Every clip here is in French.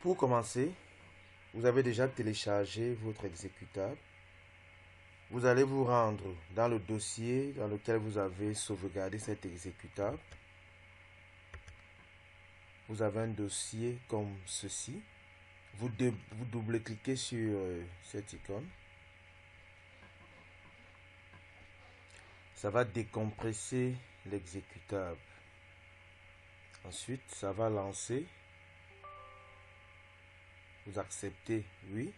Pour commencer, vous avez déjà téléchargé votre exécutable. Vous allez vous rendre dans le dossier dans lequel vous avez sauvegardé cet exécutable. Vous avez un dossier comme ceci. Vous double-cliquez sur cette icône. Ça va décompresser l'exécutable. Ensuite, ça va lancer. Vous acceptez oui.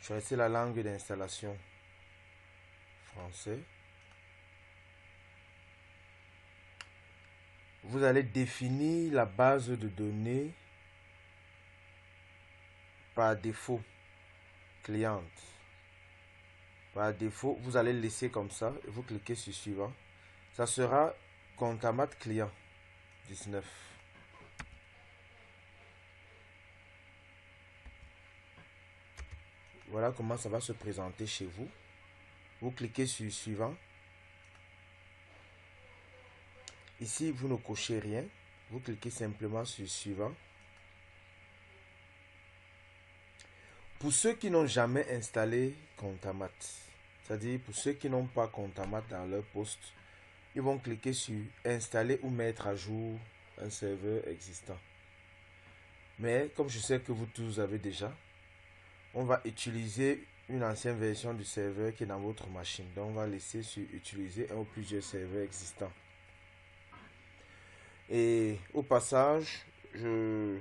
Choisissez la langue d'installation français. Vous allez définir la base de données par défaut cliente. Par défaut, vous allez laisser comme ça et vous cliquez sur suivant. Ça sera Contamat client 19. Voilà comment ça va se présenter chez vous. Vous cliquez sur suivant. Ici, vous ne cochez rien. Vous cliquez simplement sur suivant. Pour ceux qui n'ont jamais installé Contamat, c'est-à-dire pour ceux qui n'ont pas Contamat dans leur poste, ils vont cliquer sur installer ou mettre à jour un serveur existant. Mais comme je sais que vous tous avez déjà, on va utiliser une ancienne version du serveur qui est dans votre machine. Donc on va laisser sur utiliser un ou plusieurs serveurs existants. Et au passage, je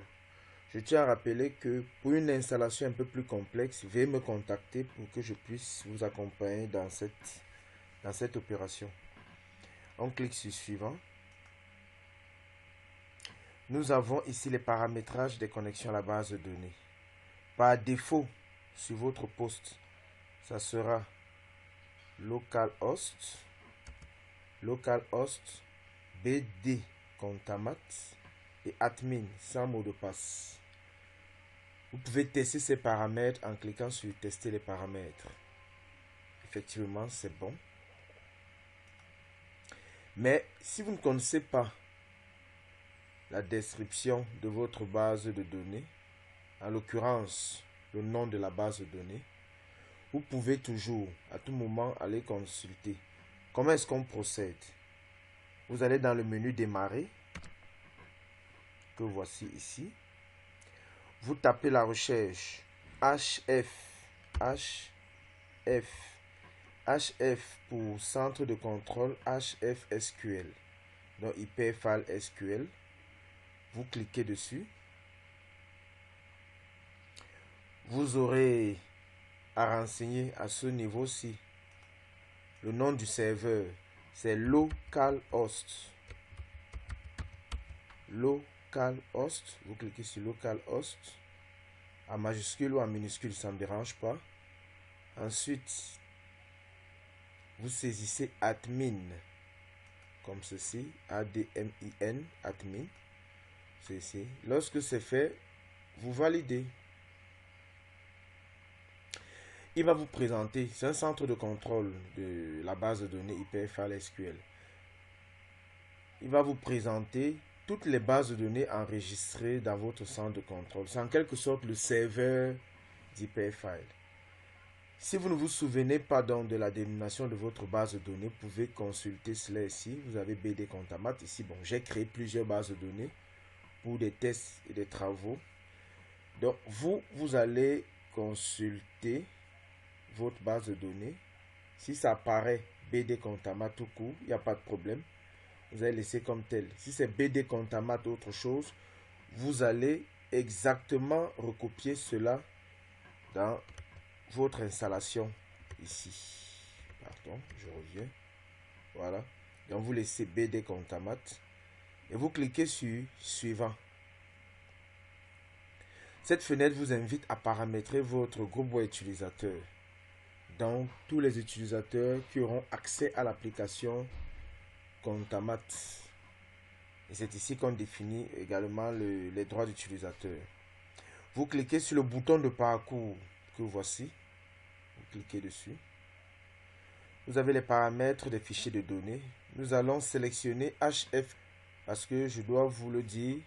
tiens à rappeler que pour une installation un peu plus complexe, veuillez me contacter pour que je puisse vous accompagner dans cette opération. On clique sur suivant. Nous avons ici les paramétrages des connexions à la base de données. Par défaut, sur votre poste, ça sera localhost, bd contamat et admin sans mot de passe. Vous pouvez tester ces paramètres en cliquant sur tester les paramètres. Effectivement, c'est bon. Mais si vous ne connaissez pas la description de votre base de données, en l'occurrence le nom de la base de données, vous pouvez toujours à tout moment aller consulter. Comment est-ce qu'on procède? Vous allez dans le menu démarrer, que voici ici. Vous tapez la recherche HF pour centre de contrôle HF SQL, donc hyperfile SQL. Vous cliquez dessus. Vous aurez à renseigner à ce niveau-ci le nom du serveur, c'est localhost. Localhost, vous cliquez sur localhost en majuscule ou en minuscule, ça ne me dérange pas. Ensuite, vous saisissez admin comme ceci, ADMIN, admin. Ceci. Lorsque c'est fait, vous validez. Il va vous présenter, c'est un centre de contrôle de la base de données hyperfile SQL. Il va vous présenter toutes les bases de données enregistrées dans votre centre de contrôle. C'est en quelque sorte le serveur d'hyperfile. Si vous ne vous souvenez pas donc de la dénomination de votre base de données, vous pouvez consulter cela ici. Vous avez BD Contamat. Ici, bon, j'ai créé plusieurs bases de données pour des tests et des travaux. Donc, vous allez consulter votre base de données. Si ça apparaît BD Contamat tout court, il n'y a pas de problème. Vous allez laisser comme tel. Si c'est BD Contamat autre chose, vous allez exactement recopier cela dans votre installation ici. Pardon, je reviens. Voilà. Donc vous laissez BD Contamat et vous cliquez sur suivant. Cette fenêtre vous invite à paramétrer votre groupe web utilisateur. Donc tous les utilisateurs qui auront accès à l'application Contamat. Et c'est ici qu'on définit également les droits d'utilisateur. Vous cliquez sur le bouton de parcours que voici. Vous cliquez dessus. Vous avez les paramètres des fichiers de données. Nous allons sélectionner HF parce que je dois vous le dire,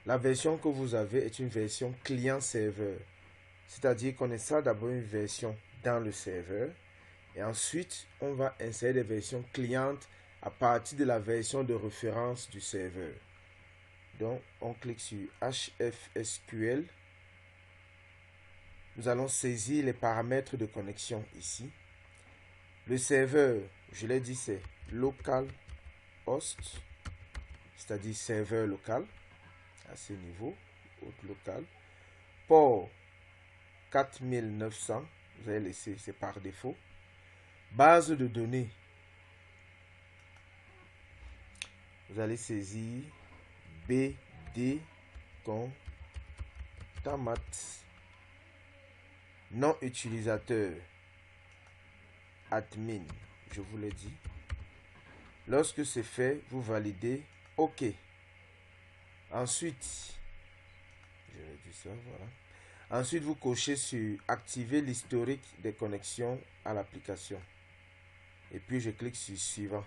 la version que vous avez est une version client-serveur. C'est-à-dire qu'on installe d'abord une version dans le serveur et ensuite on va insérer des versions clientes à partir de la version de référence du serveur. Donc on clique sur HFSQL. Nous allons saisir les paramètres de connexion ici. Le serveur, je l'ai dit, c'est localhost, c'est-à-dire serveur local à ce niveau, hôte local. Port 4900, vous allez laisser, c'est par défaut. Base de données, vous allez saisir BD Contamat. Nom utilisateur, admin, je vous l'ai dit. Lorsque c'est fait, vous validez OK. Ensuite, je vais dire ça, voilà. Ensuite, vous cochez sur activer l'historique des connexions à l'application. Et puis, je clique sur suivant.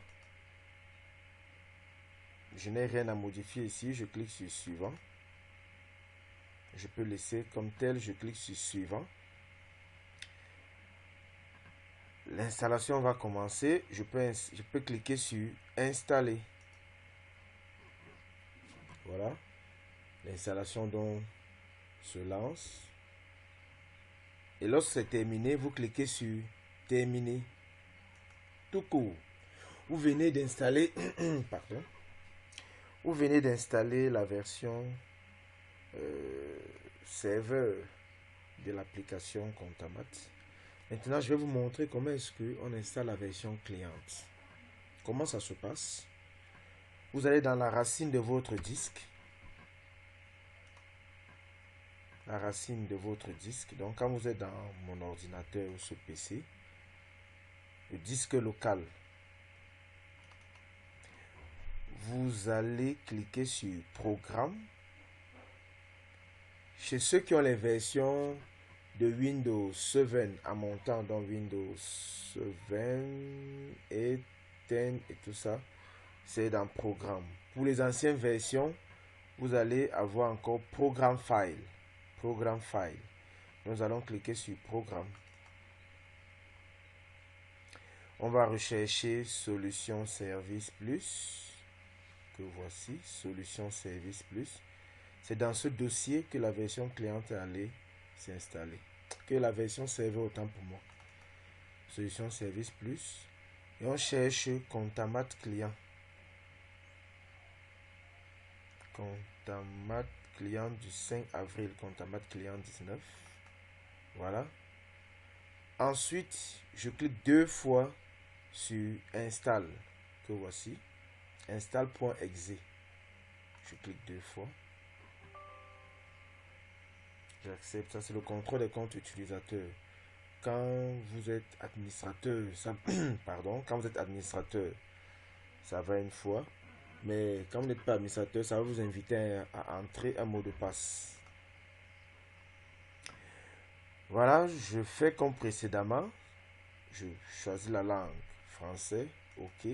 Je n'ai rien à modifier ici, je clique sur suivant. Je peux laisser comme tel, je clique sur suivant. L'installation va commencer. Je peux cliquer sur installer. Voilà. L'installation donc se lance. Et lorsque c'est terminé, vous cliquez sur terminer. Tout court. Vous venez d'installer pardon. Vous venez d'installer la version serveur de l'application Contamat. Maintenant, je vais vous montrer comment est-ce qu'on installe la version cliente. Comment ça se passe? Vous allez dans la racine de votre disque. La racine de votre disque. Donc, quand vous êtes dans mon ordinateur ou ce PC, le disque local, vous allez cliquer sur Programme. Chez ceux qui ont les versions de Windows 7 en montant dans Windows 7 et 10 et tout ça, c'est dans Programme. Pour les anciennes versions, vous allez avoir encore Programme File. Programme File. Nous allons cliquer sur Programme. On va rechercher Solution Service Plus. Que voici, Solution Service Plus. C'est dans ce dossier que la version cliente est allée s'installer. Que la version serveur autant pour moi. Solution Service Plus. Et on cherche Contamat Client. Contamat Client du 5 avril. Contamat Client 19. Voilà. Ensuite, je clique 2 fois sur Install. Que voici. Install.exe. Je clique 2 fois. J'accepte. Ça, c'est le contrôle des comptes utilisateurs. Quand vous êtes administrateur, ça, pardon, quand vous êtes administrateur, ça va une fois. Mais quand vous n'êtes pas administrateur, ça va vous inviter à entrer un mot de passe. Voilà, je fais comme précédemment. Je choisis la langue français. OK.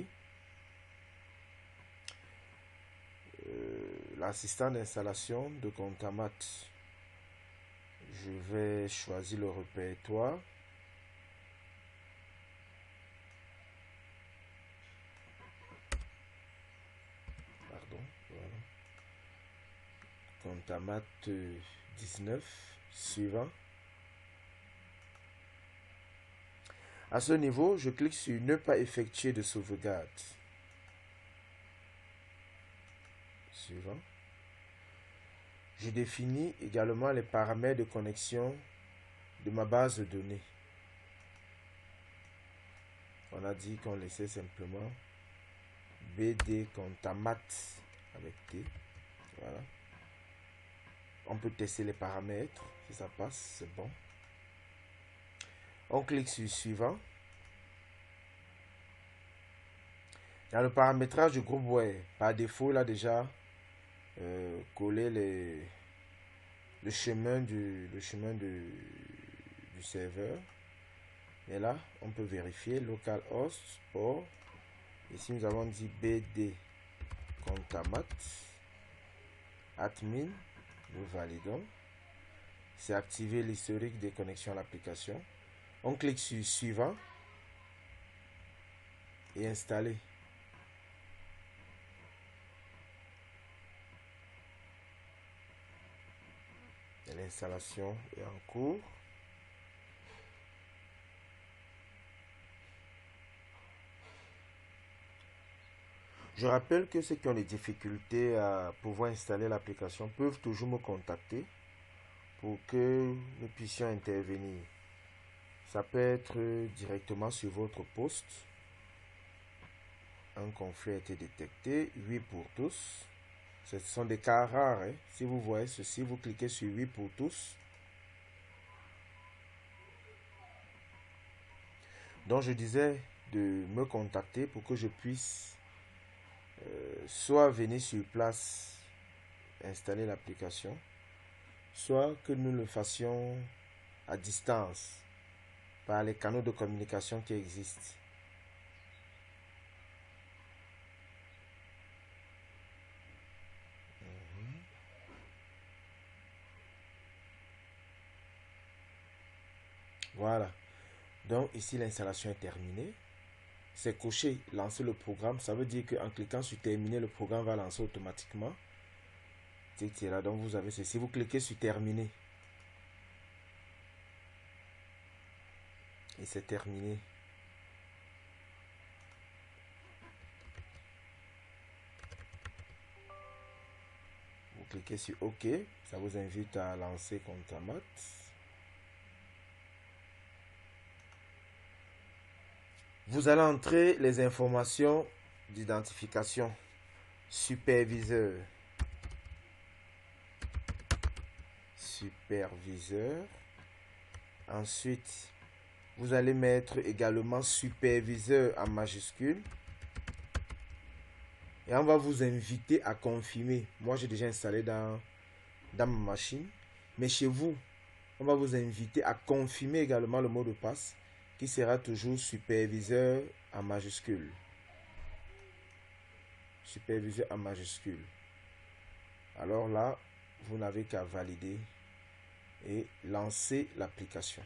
L'assistant d'installation de Contamat. Je vais choisir le répertoire. Pardon, voilà. Contamat 19, suivant. À ce niveau, je clique sur ne pas effectuer de sauvegarde. Suivant. Je définis également les paramètres de connexion de ma base de données. On a dit qu'on laissait simplement BD Contamat avec T. Voilà. On peut tester les paramètres. Si ça passe, c'est bon. On clique sur suivant. Dans le paramétrage du groupe web, par défaut, il a déjà collé le chemin du serveur. Et là, on peut vérifier localhost port. Ici, nous avons dit BD Contamat. Admin. Nous validons. C'est activer l'historique des connexions à l'application. On clique sur suivant et installer. L'installation est en cours. Je rappelle que ceux qui ont des difficultés à pouvoir installer l'application peuvent toujours me contacter pour que nous puissions intervenir. Ça peut être directement sur votre poste. Un conflit a été détecté. Oui pour tous. Ce sont des cas rares. Hein. Si vous voyez ceci, vous cliquez sur oui pour tous. Donc je disais de me contacter pour que je puisse soit venir sur place installer l'application, soit que nous le fassions à distance par les canaux de communication qui existent. Voilà. Donc ici l'installation est terminée. C'est coché, lancer le programme. Ça veut dire qu'en cliquant sur terminer, le programme va lancer automatiquement. Etc. Donc vous avez ceci. Vous cliquez sur terminer. Et c'est terminé. Vous cliquez sur OK. Ça vous invite à lancer Contamat. Vous allez entrer les informations d'identification. Superviseur. Superviseur. Ensuite, vous allez mettre également superviseur en majuscule. Et on va vous inviter à confirmer. Moi, j'ai déjà installé dans ma machine. Mais chez vous, on va vous inviter à confirmer également le mot de passe qui sera toujours superviseur en majuscule. Superviseur en majuscule. Alors là, vous n'avez qu'à valider et lancer l'application.